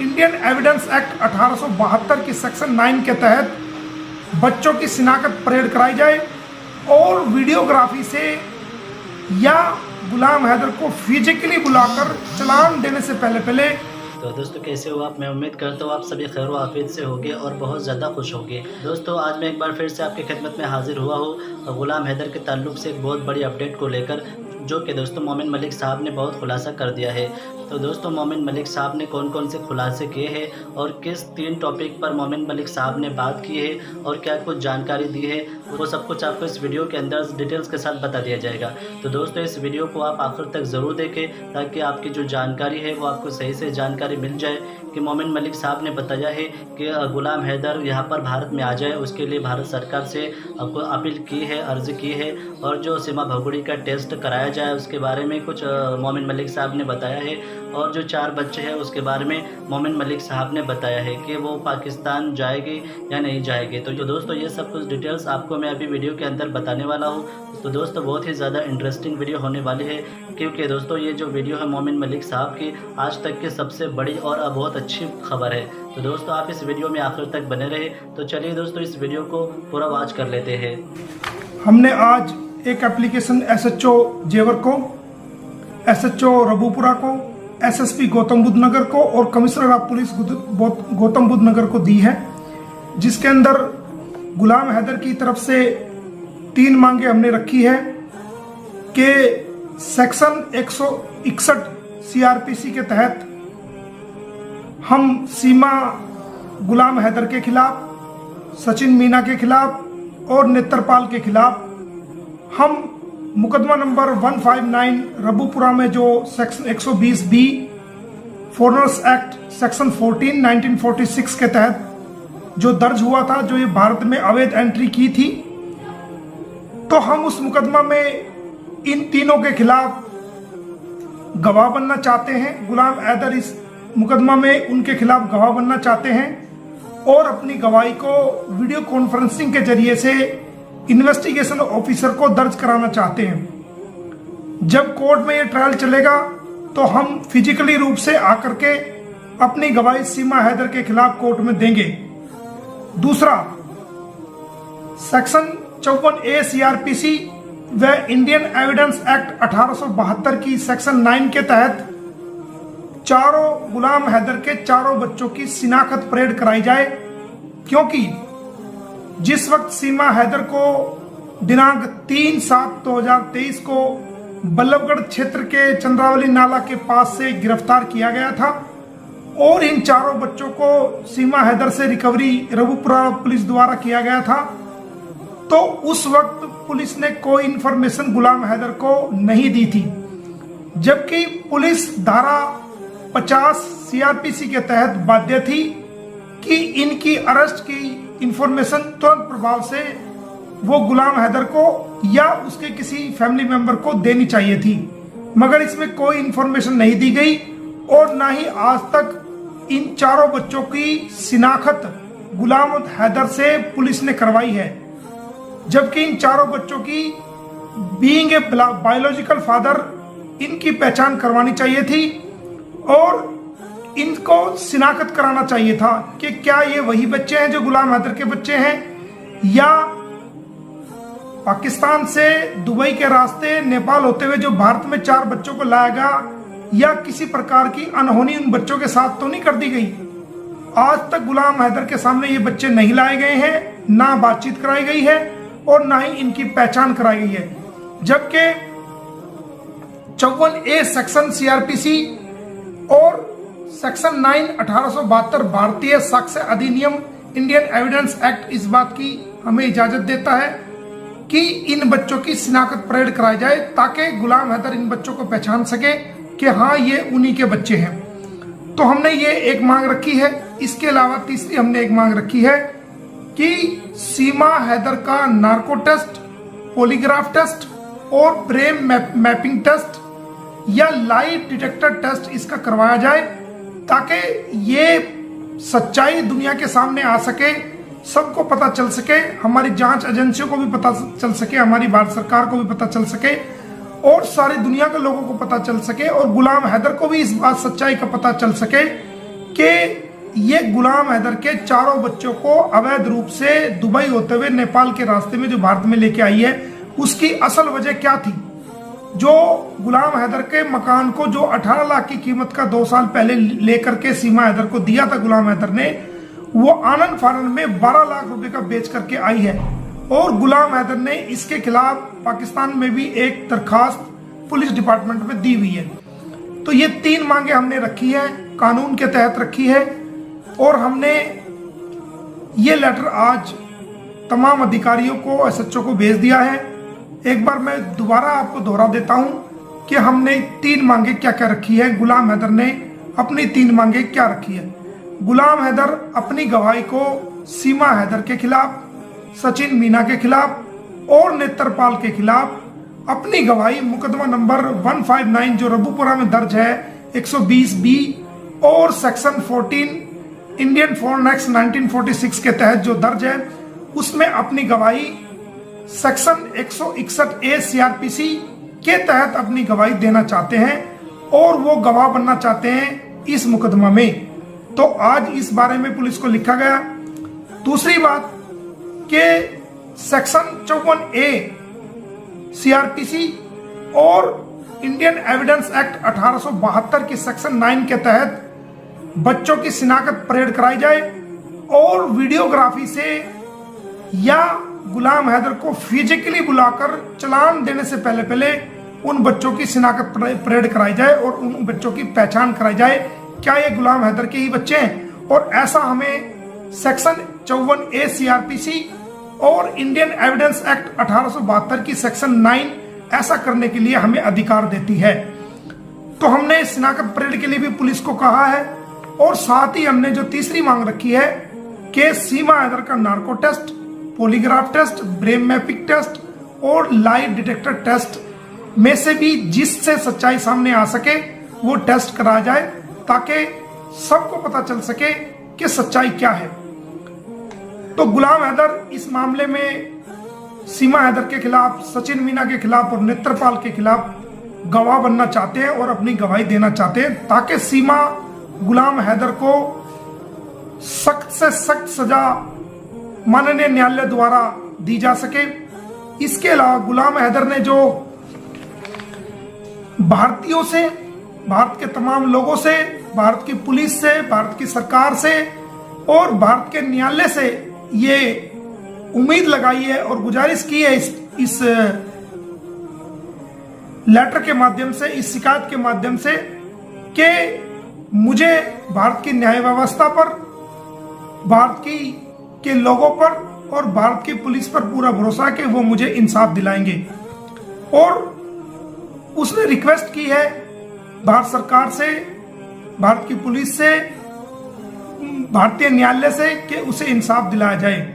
Indian evidence act 1872 की section 9 के तहत बच्चों की शिनाख्त परेड कराई जाए और वीडियोग्राफी से या गुलाम हैदर को फिजिकली बुलाकर चालान देने से पहले तो दोस्तों कैसे हो आप। मैं उम्मीद करता हूँ आप सभी खैर व आफियत से होंगे और बहुत ज़्यादा खुश होंगे। दोस्तों आज मैं एक बार फिर से आपकी खिदमत में हाजिर हुआ हूँ गुलाम हैदर के ताल्लुक से एक बहुत बड़ी अपडेट को लेकर, जो कि दोस्तों मोमिन मलिक साहब ने बहुत खुलासा कर दिया है। तो दोस्तों मोमिन मलिक साहब ने कौन कौन से खुलासे किए हैं और किस 3 टॉपिक पर मोमिन मलिक साहब ने बात की है और क्या कुछ जानकारी दी है, वो सब कुछ आपको इस वीडियो के अंदर डिटेल्स के साथ बता दिया जाएगा। तो दोस्तों इस वीडियो को आप आखिर तक ज़रूर देखें ताकि आपकी जो जानकारी है वो आपको सही से जानकारी मिल जाए कि मोमिन मलिक साहब ने बताया है कि गुलाम हैदर यहाँ पर भारत में आ जाए, उसके लिए भारत सरकार से आपको अपील की है, अर्ज़ी की है और जो सीमा भगोड़ी का टेस्ट कराया जाए उसके बारे में कुछ मोमिन मलिक साहब ने बताया है। और जो 4 बच्चे हैं उसके बारे में मोमिन मलिक साहब ने बताया है कि वो पाकिस्तान जाएगी या नहीं जाएगी। तो जो दोस्तों ये सब कुछ डिटेल्स आपको मैं अभी वीडियो के अंदर बताने वाला हूँ। तो दोस्तों बहुत ही ज़्यादा इंटरेस्टिंग वीडियो होने वाली है, क्योंकि दोस्तों ये जो वीडियो है मोमिन मलिक साहब की आज तक की सबसे बड़ी और बहुत अच्छी खबर है। तो दोस्तों आप इस वीडियो में आखिर तक बने रहे। तो चलिए दोस्तों इस वीडियो को पूरा वॉच कर लेते हैं। हमने आज एक एप्लीकेशन SHO जेवर को, SHO रबूपुरा को, SSP गौतम बुद्ध नगर को और commissioner of police Gautam Buddh Nagar को दी है, जिसके अंदर गुलाम हैदर की तरफ से 3 मांगे हमने रखी है कि सेक्शन 161 CRPC के तहत हम सीमा गुलाम हैदर के खिलाफ, सचिन मीना के खिलाफ और नेत्रपाल के खिलाफ हम मुकदमा नंबर 159 रबूपुरा में जो section 120B foreigners act section 14 1946 के तहत जो दर्ज हुआ था, जो ये भारत में अवैध एंट्री की थी, तो हम उस मुकदमा में इन तीनों के खिलाफ गवाह बनना चाहते हैं। गुलाम हैदर इस मुकदमा में उनके खिलाफ गवाह बनना चाहते हैं और अपनी गवाही को वीडियो कॉन्फ्रेंसिंग के जरिए से इन्वेस्टिगेशन ऑफिसर को दर्ज कराना चाहते हैं। जब कोर्ट में ये ट्रायल चलेगा तो हम फिजिकली रूप से आकर के अपनी गवाही सीमा हैदर के खिलाफ कोर्ट में देंगे। दूसरा, सेक्शन 54A CRPC व इंडियन एविडेंस एक्ट 1872 की सेक्शन 9 के तहत चारों गुलाम हैदर के चारों बच्चों की शिनाख्त परेड कराई जाए, क्योंकि जिस वक्त सीमा हैदर को दिनांक 3/7/2023 को बल्लभगढ़ क्षेत्र के चंद्रावली नाला के पास से गिरफ्तार किया गया था और इन चारों बच्चों को सीमा हैदर से रिकवरी रबूपुरा पुलिस द्वारा किया गया था, तो उस वक्त पुलिस ने कोई इंफॉर्मेशन गुलाम हैदर को नहीं दी थी, जबकि पुलिस धारा 50 CRPC के तहत बाध्य थी कि इनकी अरेस्ट की इंफॉर्मेशन तुरंत प्रभाव से वो गुलाम हैदर को या उसके किसी फैमिली मेंबर को देनी चाहिए थी, मगर इसमें कोई इंफॉर्मेशन नहीं दी गई और ना ही आज तक इन चारों बच्चों की शिनाख्त गुलाम हैदर से पुलिस ने करवाई है। जबकि इन चारों बच्चों की बीइंग ए बायोलॉजिकल फादर इनकी पहचान करवानी चाहिए थी और इनको शिनाख्त कराना चाहिए था कि क्या ये वही बच्चे हैं जो गुलाम हैदर के बच्चे हैं या पाकिस्तान से दुबई के रास्ते नेपाल होते हुए जो भारत में 4 बच्चों को लाया गया, या किसी प्रकार की अनहोनी उन बच्चों के साथ तो नहीं कर दी गई। आज तक गुलाम हैदर के सामने ये बच्चे नहीं लाए गए हैं, ना बातचीत कराई गई है और ना ही इनकी पहचान कराई गई है। जबकि 54A सेक्शन CRPC और सेक्शन 9 1872 भारतीय साक्ष्य अधिनियम इंडियन एविडेंस एक्ट इस बात की हमें इजाजत देता है कि इन बच्चों की शिनाख्त परेड कराई जाए, ताकि गुलाम हैदर इन बच्चों को पहचान सके कि हाँ ये उन्हीं के बच्चे हैं। तो हमने ये एक मांग रखी है। इसके अलावा तीसरी हमने एक मांग रखी है कि सीमा हैदर का नार्को टेस्ट, पॉलीग्राफ टेस्ट और ब्रेन मैपिंग टेस्ट या लाइट डिटेक्टर टेस्ट इसका करवाया जाए, ताकि ये सच्चाई दुनिया के सामने आ सके, सबको पता चल सके, हमारी जांच एजेंसियों को भी पता चल सके, हमारी भारत सरकार को भी पता चल सके और सारी दुनिया के लोगों को पता चल सके और गुलाम हैदर को भी इस बात सच्चाई का पता चल सके कि ये गुलाम हैदर के चारों बच्चों को अवैध रूप से दुबई होते हुए नेपाल के रास्ते में जो भारत में लेके आई है, उसकी असल वजह क्या थी। जो गुलाम हैदर के मकान को जो 18 लाख की कीमत का 2 साल पहले लेकर के सीमा हैदर को दिया था गुलाम हैदर ने, वो आनंद फानन में 12 लाख रुपए का बेच करके आई है। और गुलाम हैदर ने इसके खिलाफ पाकिस्तान में भी एक दरखास्त पुलिस डिपार्टमेंट में दी हुई है। तो ये 3 मांगे हमने रखी है, कानून के तहत रखी है, और हमने ये लेटर आज तमाम अधिकारियों को, एसएचओ को भेज दिया है। एक बार मैं दोबारा आपको दोहरा देता हूं कि हमने 3 मांगे क्या क्या रखी है। गुलाम हैदर ने अपनी 3 मांगे क्या रखी है। गुलाम हैदर अपनी गवाही को सीमा हैदर के खिलाफ, सचिन मीना के खिलाफ और नेत्रपाल के खिलाफ अपनी गवाही मुकदमा नंबर 159 जो रबूपुरा में दर्ज है 120B और सेक्शन 14 इंडियन फॉरेन एक्ट 1946 के तहत जो दर्ज है, उसमें अपनी गवाही सेक्शन 161A CRPC के तहत अपनी गवाही देना चाहते हैं और वो गवाह बनना चाहते हैं इस मुकदमा में। तो आज इस बारे में पुलिस को लिखा गया। दूसरी बात कि सेक्शन 54A CRPC और इंडियन एविडेंस एक्ट 1872 की सेक्शन 9 के तहत बच्चों की शिनाख्त परेड कराई जाए और वीडियोग्राफी से या गुलाम हैदर को फिजिकली बुलाकर चालान देने से पहले पहले उन बच्चों की शिनाख्त परेड कराई जाए और उन बच्चों की पहचान कराई जाए, क्या ये गुलाम हैदर के ही बच्चे हैं। और ऐसा हमें सेक्शन 54A CRPC और इंडियन एविडेंस एक्ट 1872 की सेक्शन 9 ऐसा करने के लिए हमें अधिकार देती है। तो हमने शिनाख्त परेड के लिए भी पुलिस को कहा है और साथ ही हमने जो तीसरी मांग रखी है कि सीमा हैदर का narco test, polygraph test, brain mapping test और लाई डिटेक्टर टेस्ट में से भी जिससे सच्चाई सामने आ सके वो टेस्ट कराया जाए ताकि सबको पता चल सके कि सच्चाई क्या है। तो गुलाम हैदर इस मामले में सीमा हैदर के खिलाफ, सचिन मीना के खिलाफ और नेत्रपाल के खिलाफ गवाह बनना चाहते हैं और अपनी गवाही देना चाहते हैं ताकि सीमा गुलाम हैदर को सख्त से सख्त सजा माननीय न्यायालय द्वारा दी जा सके। इसके अलावा गुलाम हैदर ने जो भारतीयों से, भारत के तमाम लोगों से, भारत की पुलिस से, भारत की सरकार से और भारत के न्यायालय से ये उम्मीद लगाई है और गुजारिश की है इस लेटर के माध्यम से, इस शिकायत के माध्यम से कि मुझे भारत की न्याय व्यवस्था पर, भारत के लोगों पर और भारत की पुलिस पर पूरा भरोसा है कि वो मुझे इंसाफ दिलाएंगे। और उसने रिक्वेस्ट की है भारत सरकार से, भारत की पुलिस से, भारतीय न्यायालय से कि उसे इंसाफ दिलाया जाए।